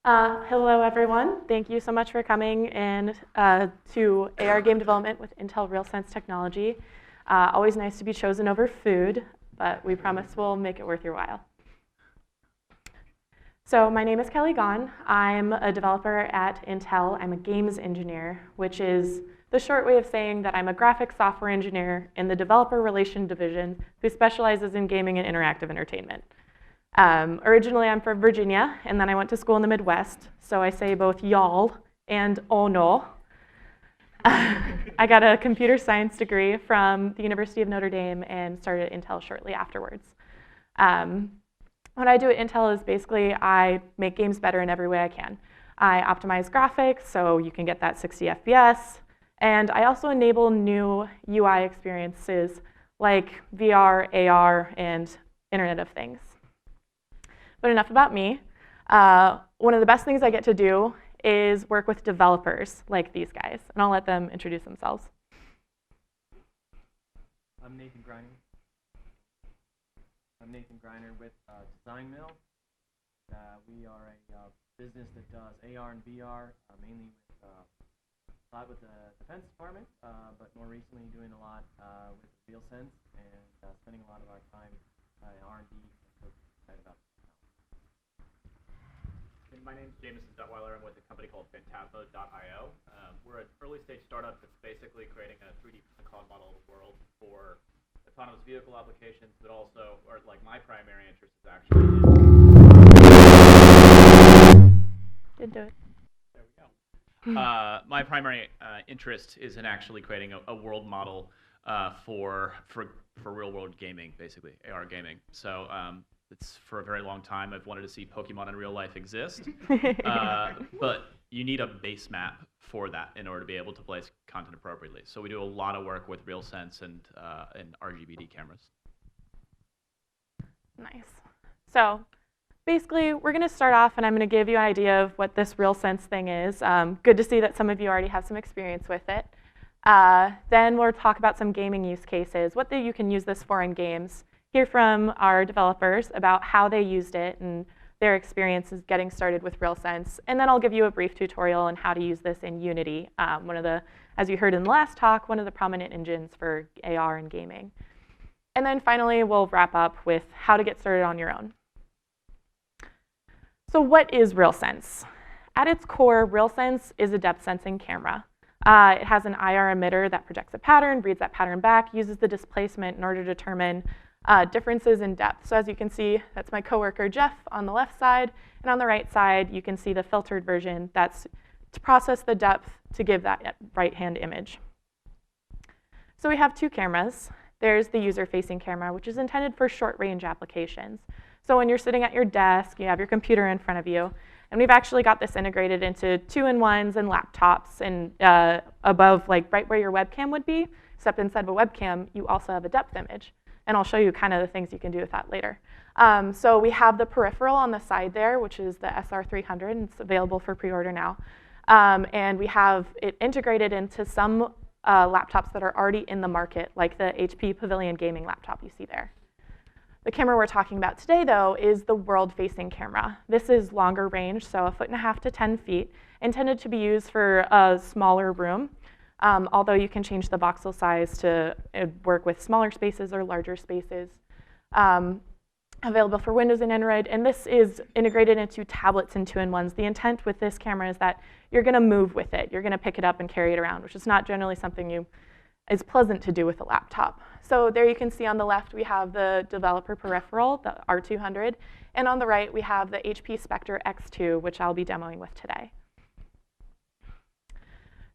Hello, everyone. Thank you so much for coming in to AR game development with Intel RealSense Technology. Always nice to be chosen over food, but we promise we'll make it worth your while. So my name is Kelly Gawne. I'm a developer at Intel. I'm a games engineer, which is the short way of saying that I'm a graphics software engineer in the developer relation division who specializes in gaming and interactive entertainment. Originally, I'm from Virginia, and then I went to school in the Midwest, so I say both y'all and oh no. I got a computer science degree from the University of Notre Dame and started at Intel shortly afterwards. What I do at Intel is basically I make games better in every way I can. I optimize graphics so you can get that 60 FPS, and I also enable new UI experiences like VR, AR, and Internet of Things. But enough about me. One of the best things I get to do is work with developers like these guys, and I'll let them introduce themselves. I'm Nathan Greiner with Design Mill. We are a business that does AR and VR, mainly with a lot with the Defense Department, but more recently doing a lot with RealSense and spending a lot of our time in R&D. So excited about. And my name is Jameson Detweiler. I'm with a company called Fantasmo.io. We're an early-stage startup that's basically creating a 3D cloud model of the world for autonomous vehicle applications, but also, or like my primary interest is actually in... Did do it. There we go. My primary interest is in actually creating a world model for real-world gaming, basically, AR gaming. So it's for a very long time I've wanted to see Pokemon in real life exist, but you need a base map for that in order to be able to place content appropriately. So we do a lot of work with RealSense and RGBD cameras. Nice. So basically, we're going to start off, and I'm going to give you an idea of what this RealSense thing is. Good to see that some of you already have some experience with it. Then we'll talk about some gaming use cases, what you can use this for in games, hear from our developers about how they used it and their experiences getting started with RealSense. And then I'll give you a brief tutorial on how to use this in Unity, one of the, as you heard in the last talk, one of the prominent engines for AR and gaming. And then finally, we'll wrap up with how to get started on your own. So what is RealSense? At its core, RealSense is a depth sensing camera. It has an IR emitter that projects a pattern, reads that pattern back, uses the displacement in order to determine differences in depth. So as you can see, that's my coworker Jeff on the left side, and on the right side, you can see the filtered version that's to process the depth to give that right-hand image. So we have two cameras. There's the user-facing camera, which is intended for short-range applications. So when you're sitting at your desk, you have your computer in front of you, and we've actually got this integrated into 2-in-1s and laptops and above, like right where your webcam would be, except instead of a webcam, you also have a depth image. And I'll show you kind of the things you can do with that later. So we have the peripheral on the side there, which is the SR300, and it's available for pre-order now. And we have it integrated into some laptops that are already in the market, like the HP Pavilion gaming laptop you see there. The camera we're talking about today, though, is the world-facing camera. This is longer range, so 1.5 to 10 feet, intended to be used for a smaller room. Although you can change the voxel size to work with smaller spaces or larger spaces. Available for Windows and Android, and this is integrated into tablets and 2-in-1s. The intent with this camera is that you're going to move with it. You're going to pick it up and carry it around, which is not generally something is pleasant to do with a laptop. So there you can see on the left we have the developer peripheral, the R200, and on the right we have the HP Spectre X2, which I'll be demoing with today.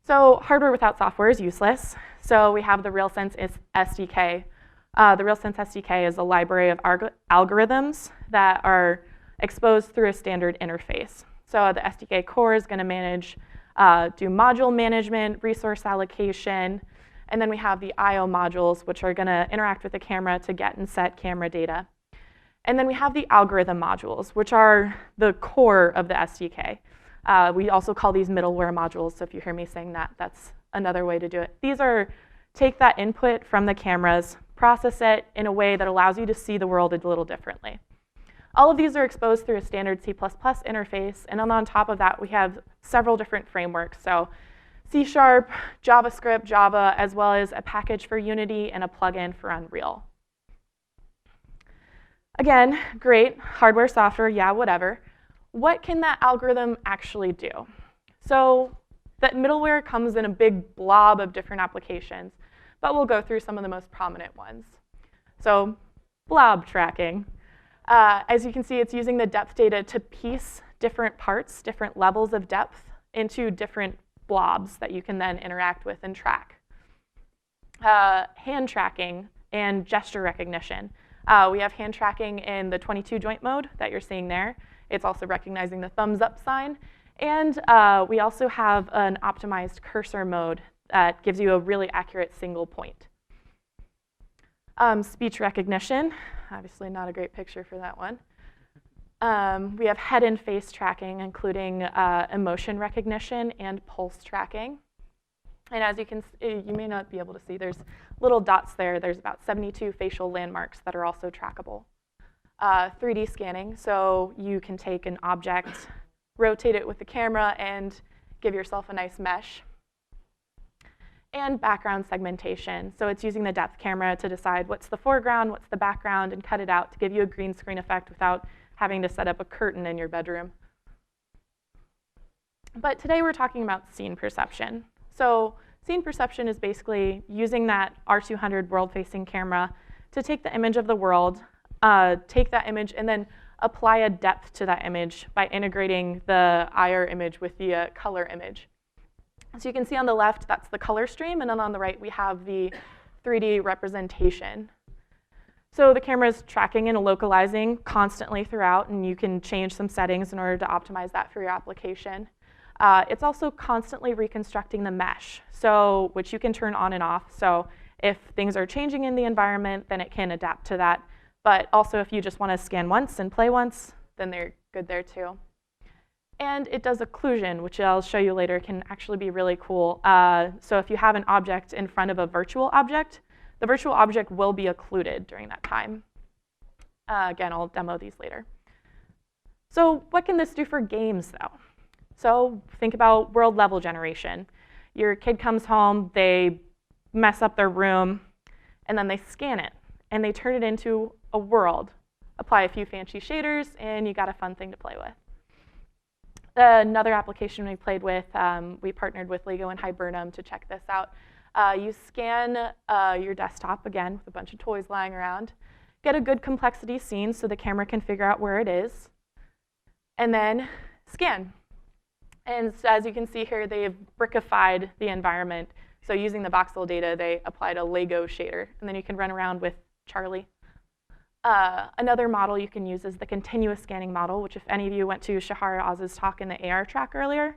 So hardware without software is useless. So we have the RealSense SDK. The RealSense SDK is a library of algorithms that are exposed through a standard interface. So the SDK core is going to manage, do module management, resource allocation, and then we have the I/O modules, which are going to interact with the camera to get and set camera data. And then we have the algorithm modules, which are the core of the SDK. We also call these middleware modules, so if you hear me saying that, that's another way to do it. These are, take that input from the cameras, process it in a way that allows you to see the world a little differently. All of these are exposed through a standard C++ interface, and then on top of that, we have several different frameworks. So C#, JavaScript, Java, as well as a package for Unity and a plugin for Unreal. Again, great, hardware, software, yeah, whatever. What can that algorithm actually do? So that middleware comes in a big blob of different applications, but we'll go through some of the most prominent ones. So blob tracking. As you can see, it's using the depth data to piece different parts, different levels of depth, into different blobs that you can then interact with and track. Hand tracking and gesture recognition. We have hand tracking in the 22 joint mode that you're seeing there. It's also recognizing the thumbs up sign. And we also have an optimized cursor mode that gives you a really accurate single point. Speech recognition, obviously not a great picture for that one. We have head and face tracking, including emotion recognition and pulse tracking. And as you can see, you may not be able to see, there's little dots there. There's about 72 facial landmarks that are also trackable. 3D scanning, so you can take an object, rotate it with the camera, and give yourself a nice mesh. And background segmentation. So it's using the depth camera to decide what's the foreground, what's the background, and cut it out to give you a green screen effect without having to set up a curtain in your bedroom. But today we're talking about scene perception. So scene perception is basically using that R200 world-facing camera to take the image of the world, take that image, and then apply a depth to that image by integrating the IR image with the color image. So you can see on the left, that's the color stream, and then on the right, we have the 3D representation. So the camera is tracking and localizing constantly throughout, and you can change some settings in order to optimize that for your application. It's also constantly reconstructing the mesh, so which you can turn on and off. So if things are changing in the environment, then it can adapt to that. But also if you just want to scan once and play once, then they're good there too. And it does occlusion, which I'll show you later can actually be really cool. So if you have an object in front of a virtual object, the virtual object will be occluded during that time. Again, I'll demo these later. So what can this do for games, though? So think about world level generation. Your kid comes home, they mess up their room, and then they scan it, and they turn it into a world. Apply a few fancy shaders, and you got a fun thing to play with. Another application we played with, we partnered with Lego and Hibernum to check this out. You scan your desktop, again, with a bunch of toys lying around, get a good complexity scene so the camera can figure out where it is, and then scan. And so as you can see here, they've brickified the environment. So using the voxel data, they applied a Lego shader, and then you can run around with Charlie. Another model you can use is the continuous scanning model, which if any of you went to Shahar Oz's talk in the AR track earlier,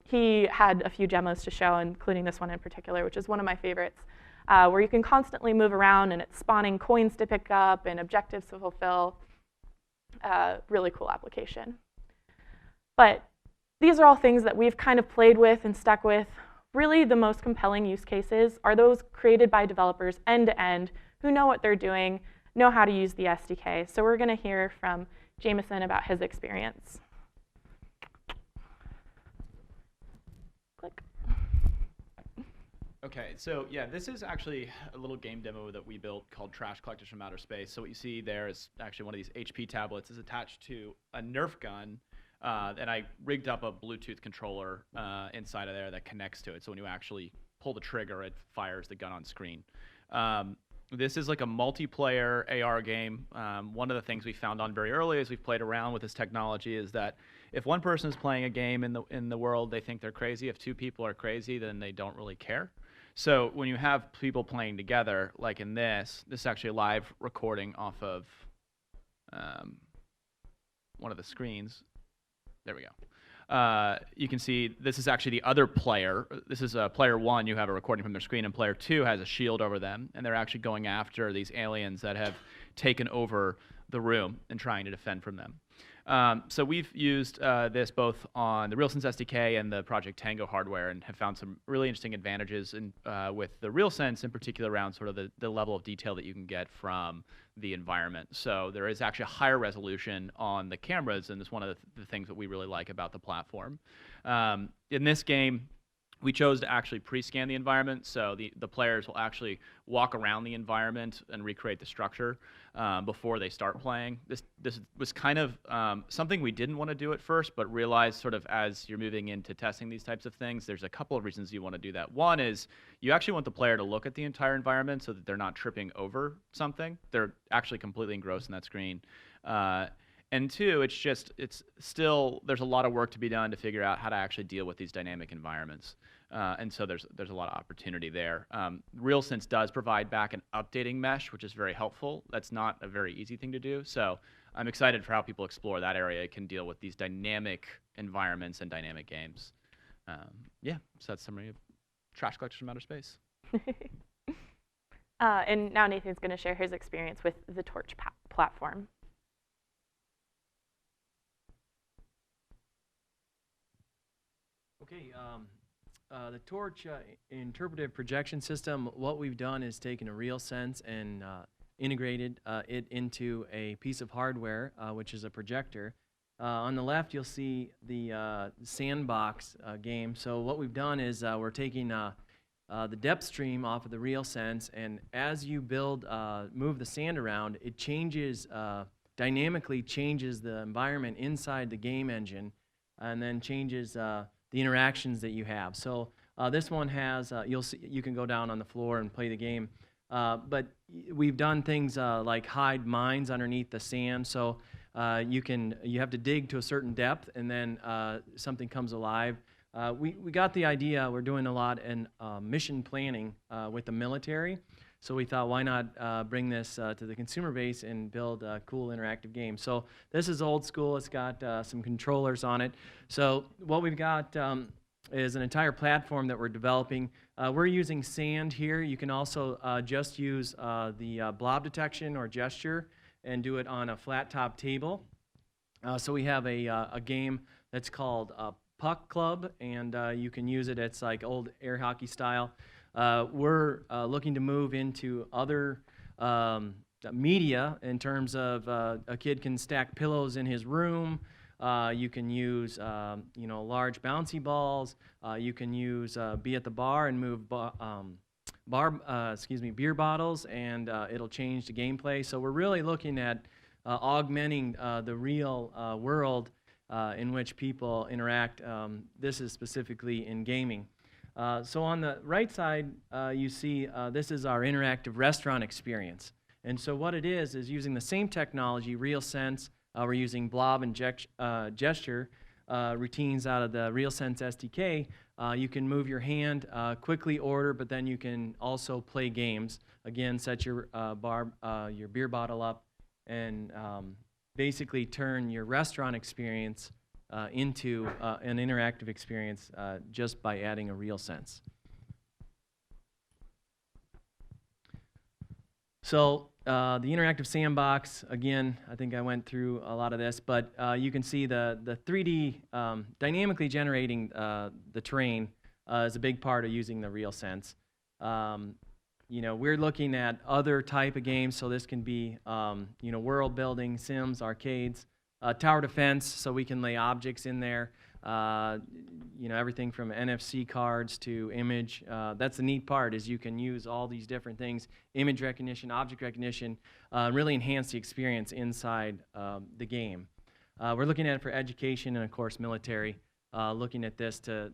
he had a few demos to show, including this one in particular, which is one of my favorites, where you can constantly move around and it's spawning coins to pick up and objectives to fulfill. Really cool application. But these are all things that we've kind of played with and stuck with. Really, the most compelling use cases are those created by developers end-to-end who know what they're doing, know how to use the SDK. So we're going to hear from Jameson about his experience. Click. Okay, so yeah, this is actually a little game demo that we built called Trash Collectors from Outer Space. So what you see there is actually one of these HP tablets is attached to a Nerf gun, and I rigged up a Bluetooth controller inside of there that connects to it. So when you actually pull the trigger, it fires the gun on screen. This is like a multiplayer AR game. One of the things we found on very early as we've played around with this technology is that if one person is playing a game in the world, they think they're crazy. If two people are crazy, then they don't really care. So when you have people playing together, like in this is actually a live recording off of one of the screens. There we go. You can see this is actually the other player. This is player one. You have a recording from their screen, and player two has a shield over them, and they're actually going after these aliens that have taken over the room and trying to defend from them. So we've used this both on the RealSense SDK and the Project Tango hardware, and have found some really interesting advantages with the RealSense, in particular around sort of the level of detail that you can get from the environment. So there is actually a higher resolution on the cameras, and it's one of the things that we really like about the platform. In this game, we chose to actually pre-scan the environment, so the players will actually walk around the environment and recreate the structure before they start playing. This was kind of something we didn't want to do at first, but realized sort of as you're moving into testing these types of things, there's a couple of reasons you want to do that. One is you actually want the player to look at the entire environment so that they're not tripping over something. They're actually completely engrossed in that screen. And two, it's still, there's a lot of work to be done to figure out how to actually deal with these dynamic environments. And so there's a lot of opportunity there. RealSense does provide back an updating mesh, which is very helpful. That's not a very easy thing to do. So I'm excited for how people explore that area. It can deal with these dynamic environments and dynamic games. Yeah, so that's a summary of Trash Collectors from Outer Space. And now Nathan's going to share his experience with the Torch platform. Okay, the Torch interpretive projection system, what we've done is taken a RealSense and integrated it into a piece of hardware, which is a projector. On the left, you'll see the sandbox game. So what we've done is we're taking the depth stream off of the RealSense, and as you move the sand around, it changes, dynamically changes the environment inside the game engine, and then changes the interactions that you have. So this one has, you'll see, you can go down on the floor and play the game. But we've done things like hide mines underneath the sand. So you have to dig to a certain depth, and then something comes alive. We got the idea. We're doing a lot in mission planning with the military. So we thought, why not bring this to the consumer base and build a cool interactive game? So this is old school. It's got some controllers on it. So what we've got is an entire platform that we're developing. We're using sand here. You can also just use the blob detection or gesture and do it on a flat top table. So we have a game that's called Puck Club, and you can use it. It's like old air hockey style. We're looking to move into other media in terms of a kid can stack pillows in his room. You can use large bouncy balls. You can use be at the bar and move beer bottles, and it'll change the gameplay. So we're really looking at augmenting the real world in which people interact. This is specifically in gaming. So on the right side, you see this is our interactive restaurant experience. And so what it is using the same technology, RealSense. We're using blob and gesture routines out of the RealSense SDK. You can move your hand, quickly order, but then you can also play games. Again, set your beer bottle up, and basically turn your restaurant experience into an interactive experience just by adding a RealSense. So the interactive sandbox, again, I think I went through a lot of this, but you can see the 3D dynamically generating the terrain is a big part of using the RealSense. We're looking at other type of games, so this can be world building, sims, arcades. Tower defense, so we can lay objects in there. Everything from NFC cards to image. That's the neat part, is you can use all these different things, image recognition, object recognition, really enhance the experience inside the game. We're looking at it for education and, of course, military, looking at this to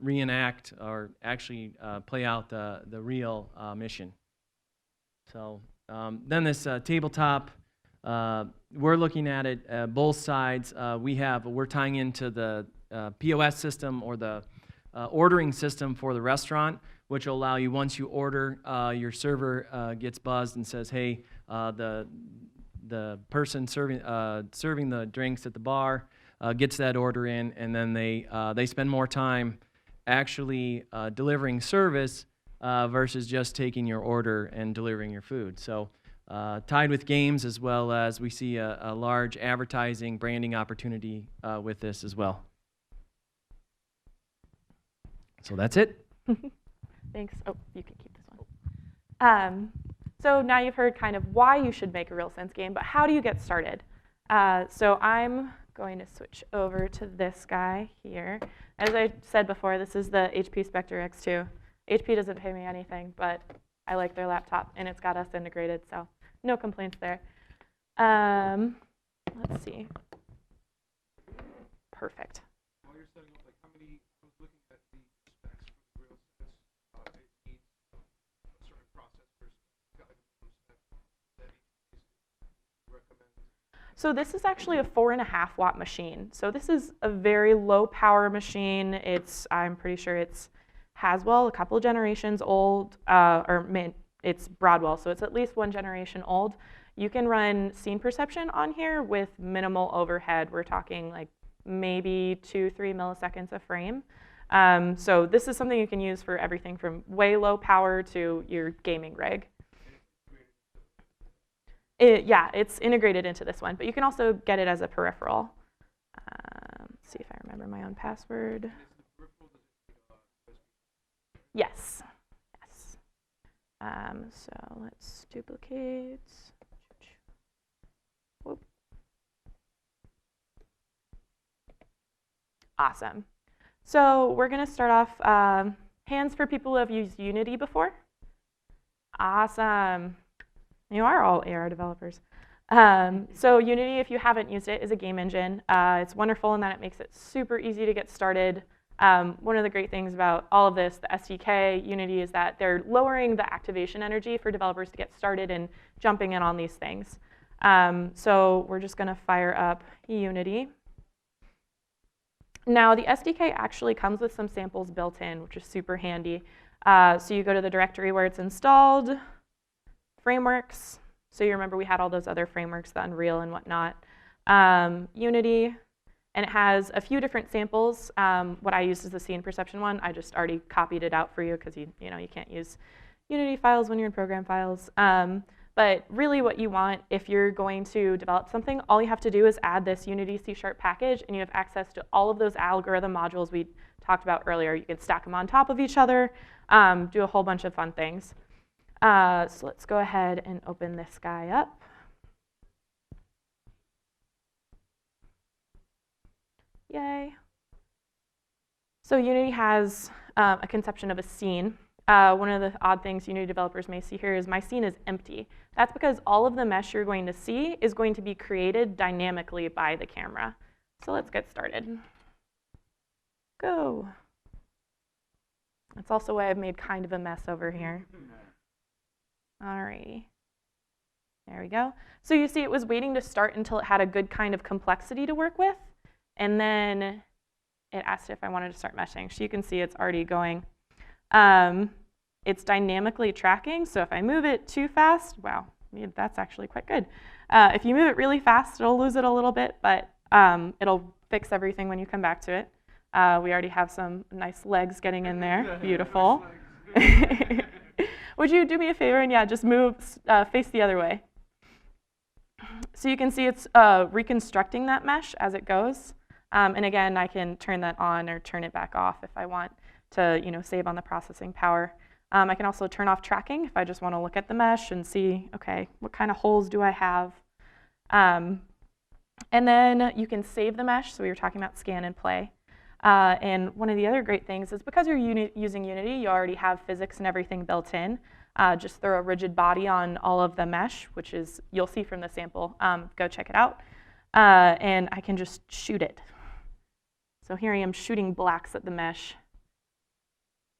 reenact or actually play out the real mission. So then this tabletop, we're looking at it both sides. We're tying into the POS system, or the ordering system for the restaurant, which will allow you, once you order, your server gets buzzed and says, hey, the person serving the drinks at the bar gets that order in, and then they spend more time actually delivering service versus just taking your order and delivering your food. So tied with games, as well as we see a large advertising branding opportunity with this as well. So that's it. Thanks. Oh, you can keep this one. So now you've heard kind of why you should make a RealSense game, but how do you get started? So I'm going to switch over to this guy here. As I said before, this is the HP Spectre X2. HP doesn't pay me anything, but I like their laptop, and it's got us integrated, so no complaints there. Let's see. Perfect. While you're setting up, like how many, I was looking at the specs for the RealSense, it needs certain processors, got like a spec that HP recommends. So this is actually a 4.5 watt machine. So this is a very low power machine. I'm pretty sure it's Haswell, a couple generations old, it's Broadwell, so it's at least one generation old. You can run scene perception on here with minimal overhead. We're talking like maybe 2-3 milliseconds a frame. So this is something you can use for everything from way low power to your gaming rig. Yeah, it's integrated into this one, but you can also get it as a peripheral. Let's see if I remember my own password. Yes. Yes. So let's duplicate. Whoop. Awesome. So we're going to start off, hands for people who have used Unity before. Awesome. You are all AR developers. So Unity, if you haven't used it, is a game engine. It's wonderful in that it makes it super easy to get started. One of the great things about all of this, the SDK, Unity, is that they're lowering the activation energy for developers to get started and jumping in on these things. So we're just going to fire up Unity. Now, the SDK actually comes with some samples built in, which is super handy. So you go to the directory where it's installed, frameworks. So you remember we had all those other frameworks, the Unreal and whatnot. Unity. And it has a few different samples. What I used is the scene perception one. I just already copied it out for you because you can't use Unity files when you're in program files. But really what you want, if you're going to develop something, all you have to do is add this Unity C# package, and you have access to all of those algorithm modules we talked about earlier. You can stack them on top of each other, do a whole bunch of fun things. So let's go ahead and open this guy up. Yay. So Unity has a conception of a scene. One of the odd things Unity developers may see here is my scene is empty. That's because all of the mesh you're going to see is going to be created dynamically by the camera. So let's get started. Go. That's also why I've made kind of a mess over here. Alrighty. There we go. So you see it was waiting to start until it had a good kind of complexity to work with. And then it asked if I wanted to start meshing. So you can see it's already going. It's dynamically tracking, so if I move it too fast, wow, that's actually quite good. If you move it really fast, it'll lose it a little bit, but it'll fix everything when you come back to it. We already have some nice legs getting in there. Beautiful. Would you do me a favor and just move, face the other way. So you can see it's reconstructing that mesh as it goes. And again, I can turn that on or turn it back off if I want to save on the processing power. I can also turn off tracking if I just want to look at the mesh and see, okay, what kind of holes do I have? And then you can save the mesh. So we were talking about scan and play. And one of the other great things is because you're using Unity, you already have physics and everything built in. Just throw a rigid body on all of the mesh, which is, you'll see from the sample. Go check it out. And I can just shoot it. So here I am shooting blacks at the mesh.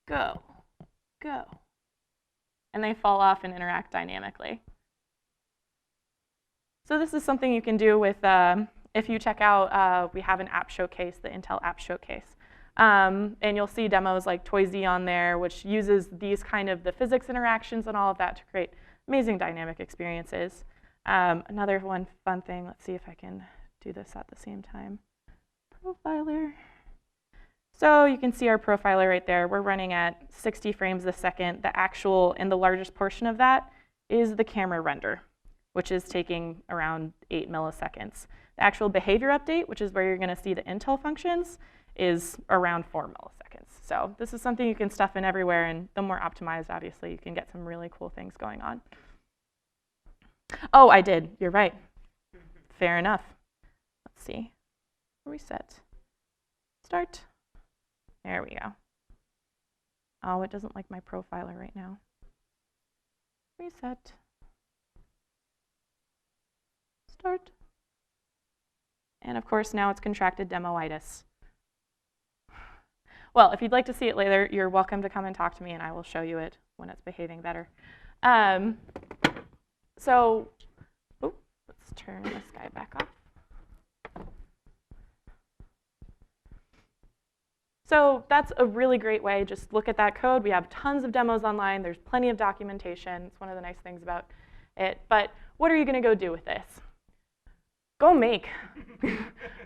Go. Go. And they fall off and interact dynamically. So this is something you can do with, if you check out, we have an app showcase, the Intel app showcase. And you'll see demos like Toysy on there, which uses these kind of the physics interactions and all of that to create amazing dynamic experiences. Another one fun thing, let's see if I can do this at the same time. Profiler. So you can see our profiler right there. We're running at 60 frames a second. The actual and the largest portion of that is the camera render. which is taking around 8 milliseconds. The actual behavior update, which is where you're going to see the Intel functions, is around 4 milliseconds. So this is something you can stuff in everywhere, and the more optimized, obviously, you can get some really cool things going on. Oh, I did. You're right. Fair enough. Let's see. Reset. Start. There we go. Oh, it doesn't like my profiler right now. Reset. Start. And of course, now it's contracted demoitis. Well, if you'd like to see it later, you're welcome to come and talk to me, and I will show you it when it's behaving better. So, let's turn this guy back off. So that's a really great way. Just look at that code. We have tons of demos online. There's plenty of documentation. It's one of the nice things about it. But what are you going to go do with this? Go make.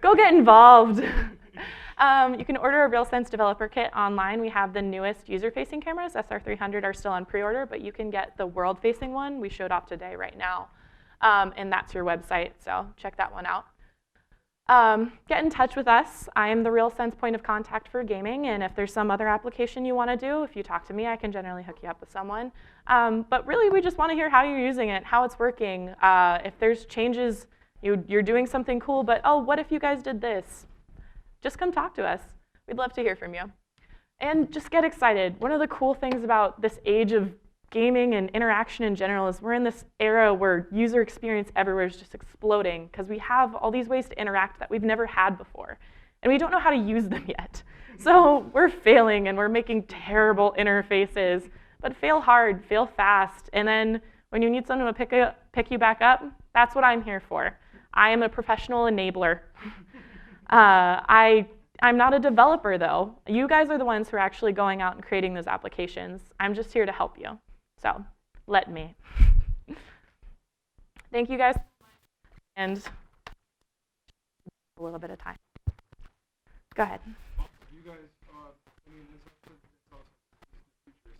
Go get involved. You can order a RealSense developer kit online. We have the newest user-facing cameras. SR300 are still on pre-order, but you can get the world-facing one we showed off today right now. And that's your website, so check that one out. Get in touch with us. I am the RealSense point of contact for gaming, and if there's some other application you want to do, if you talk to me, I can generally hook you up with someone. But really, we just want to hear how you're using it, how it's working. If there's changes, you're doing something cool, but oh, what if you guys did this? Just come talk to us. We'd love to hear from you. And just get excited. One of the cool things about this age of gaming and interaction in general is we're in this era where user experience everywhere is just exploding because we have all these ways to interact that we've never had before. And we don't know how to use them yet. So we're failing and we're making terrible interfaces, but fail hard, fail fast. And then when you need someone to pick you back up, that's what I'm here for. I am a professional enabler. I'm not a developer, though. You guys are the ones who are actually going out and creating those applications. I'm just here to help you. So let me. Thank you guys. And a little bit of time. Go ahead. You guys, I mean, this future.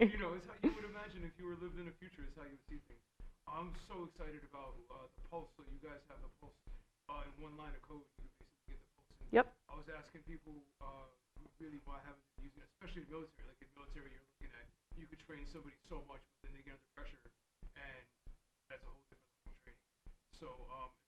You know, it's how you would imagine if you were lived in a future, is how you would see things. I'm so excited about the pulse. So you guys have the pulse in one line of code. You basically get the pulse. And Yep. I was asking people who really why haven't been using it, especially in military. Like in military, you're looking at you could train somebody so much, but then they get under pressure, and that's a whole different level of training. So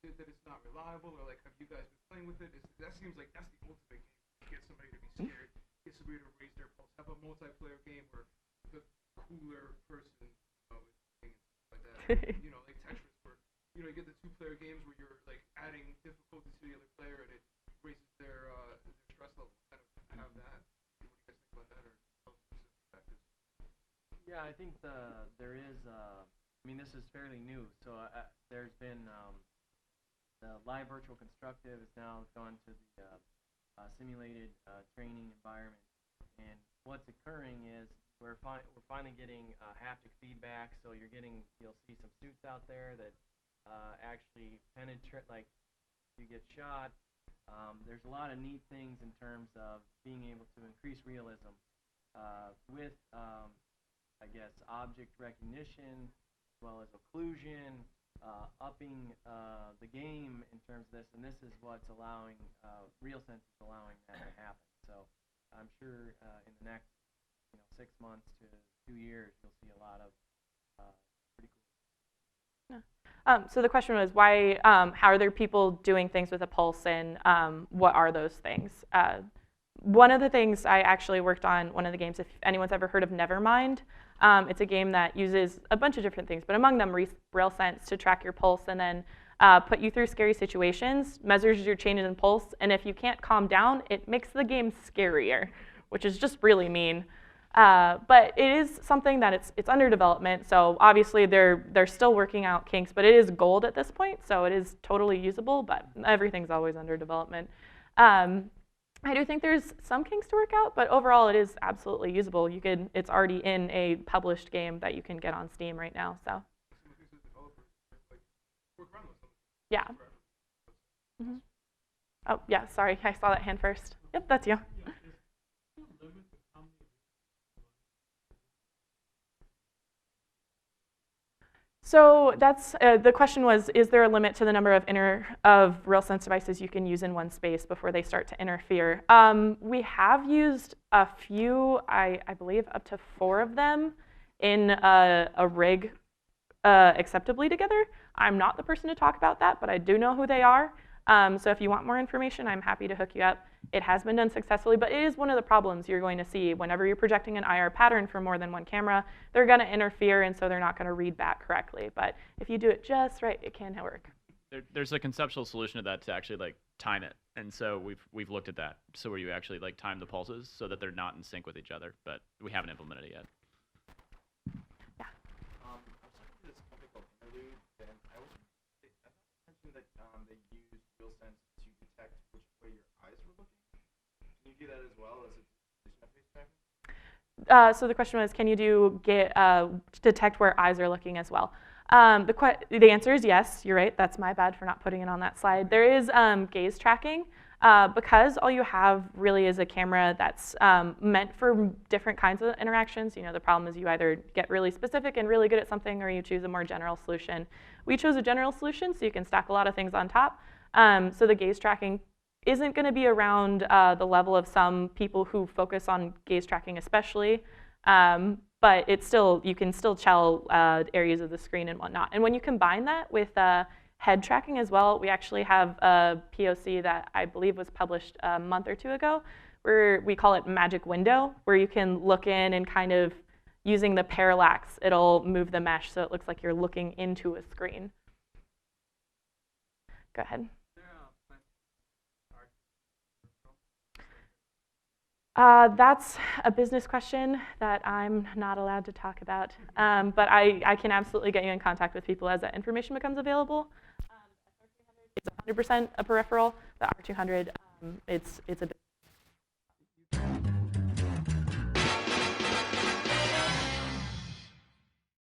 is it that it's not reliable, or like have you guys been playing with it? That seems like that's the ultimate game. Get somebody to be scared, get somebody to raise their pulse. Have a multiplayer game where the cooler person with things like that. You know, like Tetris, where you know you get the two-player games where you're like adding difficulty to the other player and it raises their stress level. Kind of have that. What do you guys think about that, or specific factors? Yeah, I think there is. I mean, this is fairly new. So there's been the live virtual constructive has now gone to the simulated training environment, and what's occurring is we're finally getting haptic feedback. So you'll see some suits out there that actually penetrate, like you get shot. There's a lot of neat things in terms of being able to increase realism with, I guess, object recognition as well as occlusion, upping the game in terms of this, and this is what's allowing, RealSense is allowing that to happen. So I'm sure in the next 6 months to 2 years, you'll see a lot of pretty cool. Yeah. So the question was, why? How are there people doing things with a pulse, and what are those things? One of the things I actually worked on, one of the games, if anyone's ever heard of Nevermind, it's a game that uses a bunch of different things, but among them RealSense to track your pulse and then put you through scary situations, measures your changes in pulse, and if you can't calm down, it makes the game scarier, which is just really mean. But it is something that it's under development, so obviously they're still working out kinks, but it is gold at this point, so it is totally usable, but everything's always under development. I do think there's some kinks to work out, but overall it is absolutely usable. It's already in a published game that you can get on Steam right now, so. Yeah. Mm-hmm. Oh, yeah, sorry, I saw that hand first. Yep, that's you. So that's the question was: is there a limit to the number of RealSense devices you can use in one space before they start to interfere? We have used a few, I believe, up to 4 of them in a rig acceptably together. I'm not the person to talk about that, but I do know who they are. So if you want more information, I'm happy to hook you up. It has been done successfully, but it is one of the problems you're going to see whenever you're projecting an IR pattern for more than one camera. They're going to interfere, and so they're not going to read back correctly. But if you do it just right, it can work. There's a conceptual solution to that to actually like time it, and so we've looked at that. So where you actually like time the pulses so that they're not in sync with each other, but we haven't implemented it yet. Yeah. I was talking to this company called Interlude, and I mentioned that they use RealSense to detect which way your eyes were looking. Can you do that as well as a face tracking? So the question was, can you detect where eyes are looking as well? The answer is yes. You're right. That's my bad for not putting it on that slide. There is gaze tracking. Because all you have really is a camera that's meant for different kinds of interactions. The problem is you either get really specific and really good at something, or you choose a more general solution. We chose a general solution, so you can stack a lot of things on top. So the gaze tracking isn't going to be around the level of some people who focus on gaze tracking especially. But you can still tell areas of the screen and whatnot. And when you combine that with head tracking as well, we actually have a POC that I believe was published a month or 2 ago, where we call it magic window, where you can look in and kind of using the parallax, it'll move the mesh so it looks like you're looking into a screen. Go ahead. That's a business question that I'm not allowed to talk about, but I can absolutely get you in contact with people as that information becomes available. It's 100% a peripheral. The R200, it's a